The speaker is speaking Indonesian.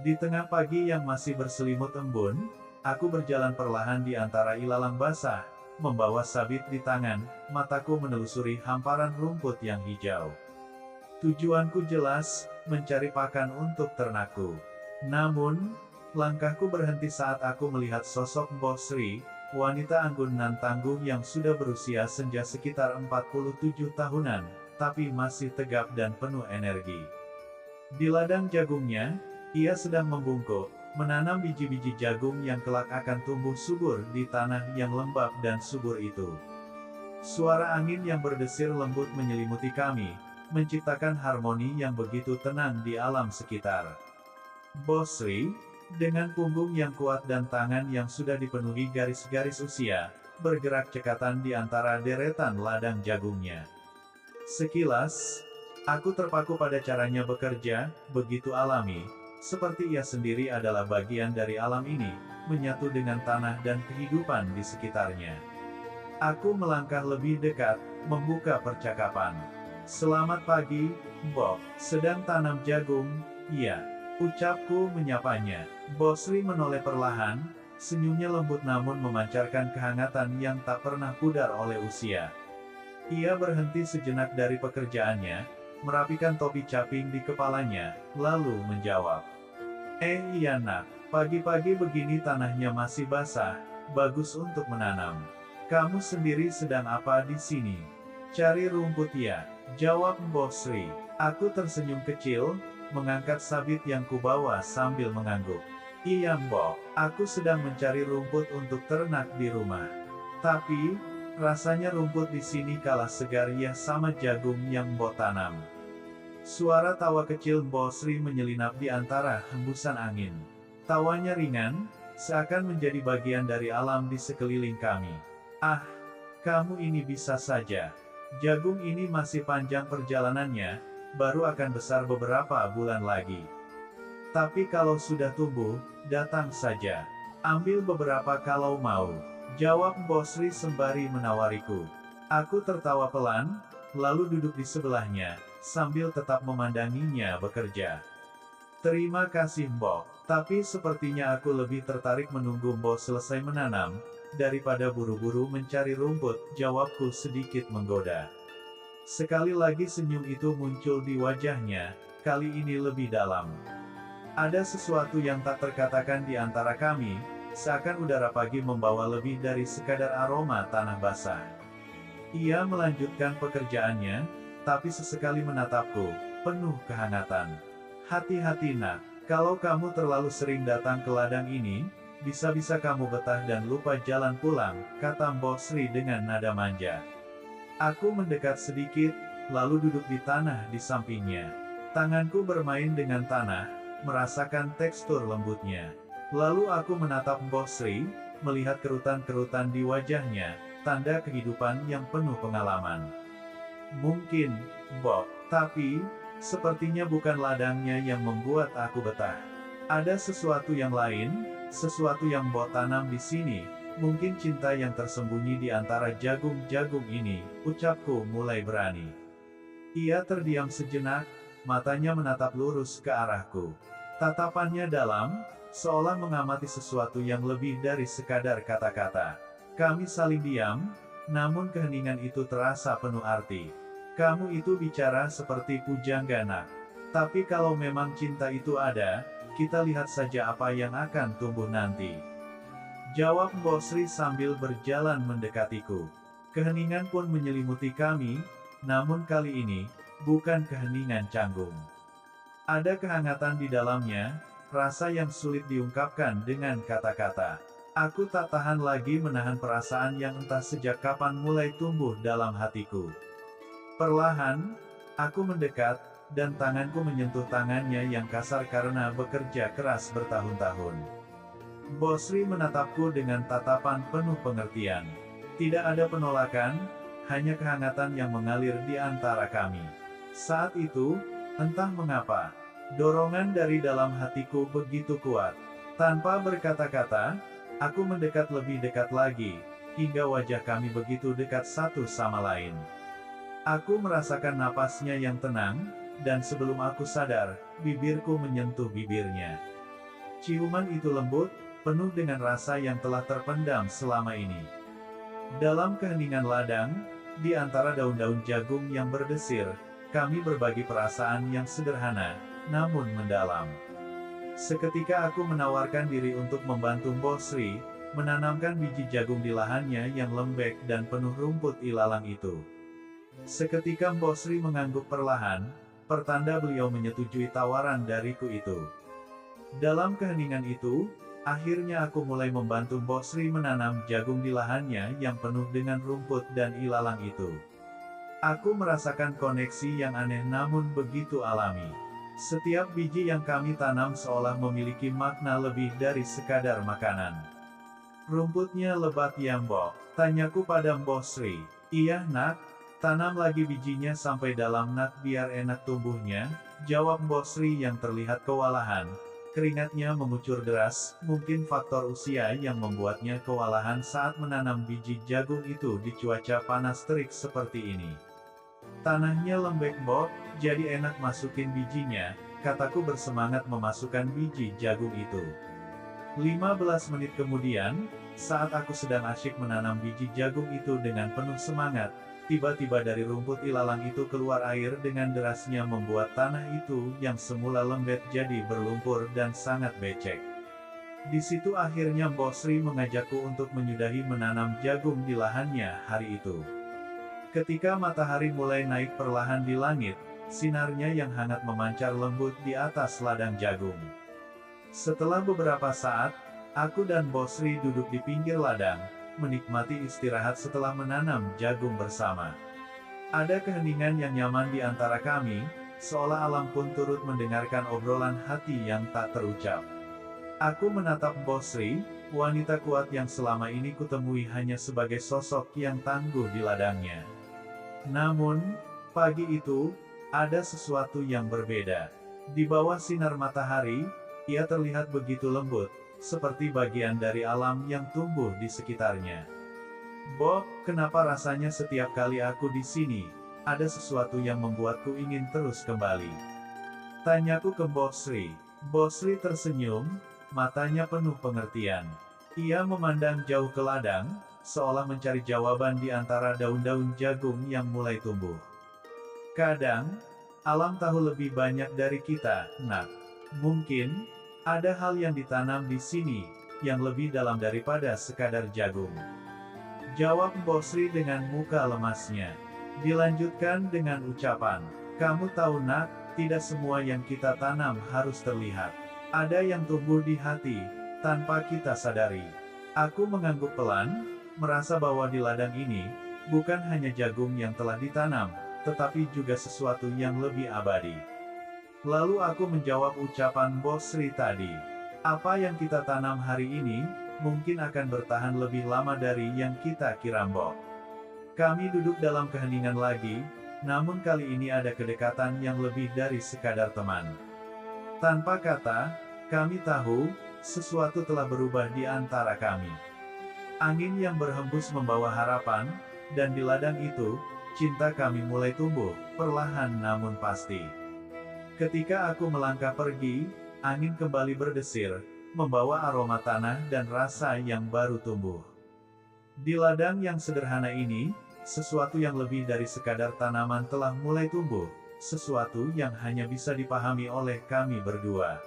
Di tengah pagi yang masih berselimut embun, aku berjalan perlahan di antara ilalang basah, membawa sabit di tangan, mataku menelusuri hamparan rumput yang hijau. Tujuanku jelas, mencari pakan untuk ternakku. Namun, langkahku berhenti saat aku melihat sosok Mbok Sri, wanita anggun nan tangguh yang sudah berusia senja sekitar 47 tahunan, tapi masih tegap dan penuh energi. Di ladang jagungnya, ia sedang membungkuk, menanam biji-biji jagung yang kelak akan tumbuh subur di tanah yang lembab dan subur itu. Suara angin yang berdesir lembut menyelimuti kami, menciptakan harmoni yang begitu tenang di alam sekitar. Bosri, dengan punggung yang kuat dan tangan yang sudah dipenuhi garis-garis usia, bergerak cekatan di antara deretan ladang jagungnya. Sekilas, aku terpaku pada caranya bekerja, begitu alami, seperti ia sendiri adalah bagian dari alam ini, menyatu dengan tanah dan kehidupan di sekitarnya. Aku melangkah lebih dekat, membuka percakapan. "Selamat pagi, Bob. Sedang tanam jagung?" "Iya," ucapku menyapanya. Bosri menoleh perlahan, senyumnya lembut namun memancarkan kehangatan yang tak pernah pudar oleh usia. Ia berhenti sejenak dari pekerjaannya, merapikan topi caping di kepalanya, lalu menjawab. Iya nak, pagi-pagi begini tanahnya masih basah, bagus untuk menanam. Kamu sendiri sedang apa di sini?" "Cari rumput ya," jawab Mbok Sri. Aku tersenyum kecil, mengangkat sabit yang kubawa sambil mengangguk. "Iya Mbok, aku sedang mencari rumput untuk ternak di rumah. Tapi, rasanya rumput di sini kalah segar ya sama jagung yang Mbok tanam." Suara tawa kecil Mbok Sri menyelinap di antara hembusan angin. Tawanya ringan, seakan menjadi bagian dari alam di sekeliling kami. "Ah, kamu ini bisa saja. Jagung ini masih panjang perjalanannya, baru akan besar beberapa bulan lagi. Tapi kalau sudah tumbuh, datang saja. Ambil beberapa kalau mau," jawab Mbok Sri sembari menawariku. Aku tertawa pelan, lalu duduk di sebelahnya, sambil tetap memandanginya bekerja. "Terima kasih Mbok, tapi sepertinya aku lebih tertarik menunggu Mbok selesai menanam, daripada buru-buru mencari rumput," jawabku sedikit menggoda. Sekali lagi senyum itu muncul di wajahnya, kali ini lebih dalam. Ada sesuatu yang tak terkatakan di antara kami, seakan udara pagi membawa lebih dari sekadar aroma tanah basah. Ia melanjutkan pekerjaannya, tapi sesekali menatapku, penuh kehangatan. "Hati-hati nak, kalau kamu terlalu sering datang ke ladang ini, bisa-bisa kamu betah dan lupa jalan pulang," kata Mbok Sri dengan nada manja. Aku mendekat sedikit, lalu duduk di tanah di sampingnya. Tanganku bermain dengan tanah, merasakan tekstur lembutnya. Lalu aku menatap Mbok Sri, melihat kerutan-kerutan di wajahnya, tanda kehidupan yang penuh pengalaman. "Mungkin, Bob, tapi, sepertinya bukan ladangnya yang membuat aku betah. Ada sesuatu yang lain, sesuatu yang Mbok tanam di sini, mungkin cinta yang tersembunyi di antara jagung-jagung ini," ucapku mulai berani. Ia terdiam sejenak, matanya menatap lurus ke arahku. Tatapannya dalam, seolah mengamati sesuatu yang lebih dari sekadar kata-kata. Kami saling diam, namun keheningan itu terasa penuh arti. "Kamu itu bicara seperti pujangga nak. Tapi kalau memang cinta itu ada, kita lihat saja apa yang akan tumbuh nanti," jawab Mbok Sri sambil berjalan mendekatiku. Keheningan pun menyelimuti kami, namun kali ini, bukan keheningan canggung. Ada kehangatan di dalamnya, rasa yang sulit diungkapkan dengan kata-kata. Aku tak tahan lagi menahan perasaan yang entah sejak kapan mulai tumbuh dalam hatiku. Perlahan, aku mendekat, dan tanganku menyentuh tangannya yang kasar karena bekerja keras bertahun-tahun. Bosri menatapku dengan tatapan penuh pengertian. Tidak ada penolakan, hanya kehangatan yang mengalir di antara kami. Saat itu, entah mengapa, dorongan dari dalam hatiku begitu kuat. Tanpa berkata-kata, aku mendekat lebih dekat lagi, hingga wajah kami begitu dekat satu sama lain. Aku merasakan napasnya yang tenang, dan sebelum aku sadar, bibirku menyentuh bibirnya. Ciuman itu lembut, penuh dengan rasa yang telah terpendam selama ini. Dalam keheningan ladang, di antara daun-daun jagung yang berdesir, kami berbagi perasaan yang sederhana, namun mendalam. Seketika aku menawarkan diri untuk membantu Mbok Sri, menanamkan biji jagung di lahannya yang lembek dan penuh rumput ilalang itu. Seketika Mbok Sri mengangguk perlahan, pertanda beliau menyetujui tawaran dariku itu. Dalam keheningan itu, akhirnya aku mulai membantu Mbok Sri menanam jagung di lahannya yang penuh dengan rumput dan ilalang itu. Aku merasakan koneksi yang aneh namun begitu alami. Setiap biji yang kami tanam seolah memiliki makna lebih dari sekadar makanan. Rumputnya lebat ya Mbok? Tanyaku pada Mbok Sri. Iya nak, tanam lagi bijinya sampai dalam nak biar enak tumbuhnya, jawab Mbok Sri yang terlihat kewalahan. Keringatnya mengucur deras, mungkin faktor usia yang membuatnya kewalahan saat menanam biji jagung itu di cuaca panas terik seperti ini. Tanahnya lembek Mbok, jadi enak masukin bijinya, kataku bersemangat memasukkan biji jagung itu. 15 menit kemudian, saat aku sedang asyik menanam biji jagung itu dengan penuh semangat, tiba-tiba dari rumput ilalang itu keluar air dengan derasnya membuat tanah itu yang semula lembek jadi berlumpur dan sangat becek. Di situ akhirnya Mbok Sri mengajakku untuk menyudahi menanam jagung di lahannya hari itu. Ketika matahari mulai naik perlahan di langit, sinarnya yang hangat memancar lembut di atas ladang jagung. Setelah beberapa saat, aku dan Mbok Sri duduk di pinggir ladang, menikmati istirahat setelah menanam jagung bersama. Ada keheningan yang nyaman di antara kami, seolah alam pun turut mendengarkan obrolan hati yang tak terucap. Aku menatap Mbok Sri, wanita kuat yang selama ini kutemui hanya sebagai sosok yang tangguh di ladangnya. Namun, pagi itu, ada sesuatu yang berbeda. Di bawah sinar matahari, ia terlihat begitu lembut, seperti bagian dari alam yang tumbuh di sekitarnya. Bob, kenapa rasanya setiap kali aku di sini, ada sesuatu yang membuatku ingin terus kembali? Tanyaku ke Mbok Sri. Mbok Sri tersenyum, matanya penuh pengertian. Ia memandang jauh ke ladang, seolah mencari jawaban di antara daun-daun jagung yang mulai tumbuh. Kadang, alam tahu lebih banyak dari kita, nak. Mungkin, ada hal yang ditanam di sini, yang lebih dalam daripada sekadar jagung. Jawab Mbok Sri dengan muka lemasnya. Dilanjutkan dengan ucapan, kamu tahu nak, tidak semua yang kita tanam harus terlihat. Ada yang tumbuh di hati, tanpa kita sadari. Aku mengangguk pelan, merasa bahwa di ladang ini, bukan hanya jagung yang telah ditanam, tetapi juga sesuatu yang lebih abadi. Lalu aku menjawab ucapan Mbok Sri tadi. Apa yang kita tanam hari ini, mungkin akan bertahan lebih lama dari yang kita kira Mbok. Kami duduk dalam keheningan lagi, namun kali ini ada kedekatan yang lebih dari sekadar teman. Tanpa kata, kami tahu, sesuatu telah berubah di antara kami. Angin yang berhembus membawa harapan, dan di ladang itu, cinta kami mulai tumbuh, perlahan namun pasti. Ketika aku melangkah pergi, angin kembali berdesir, membawa aroma tanah dan rasa yang baru tumbuh. Di ladang yang sederhana ini, sesuatu yang lebih dari sekadar tanaman telah mulai tumbuh, sesuatu yang hanya bisa dipahami oleh kami berdua.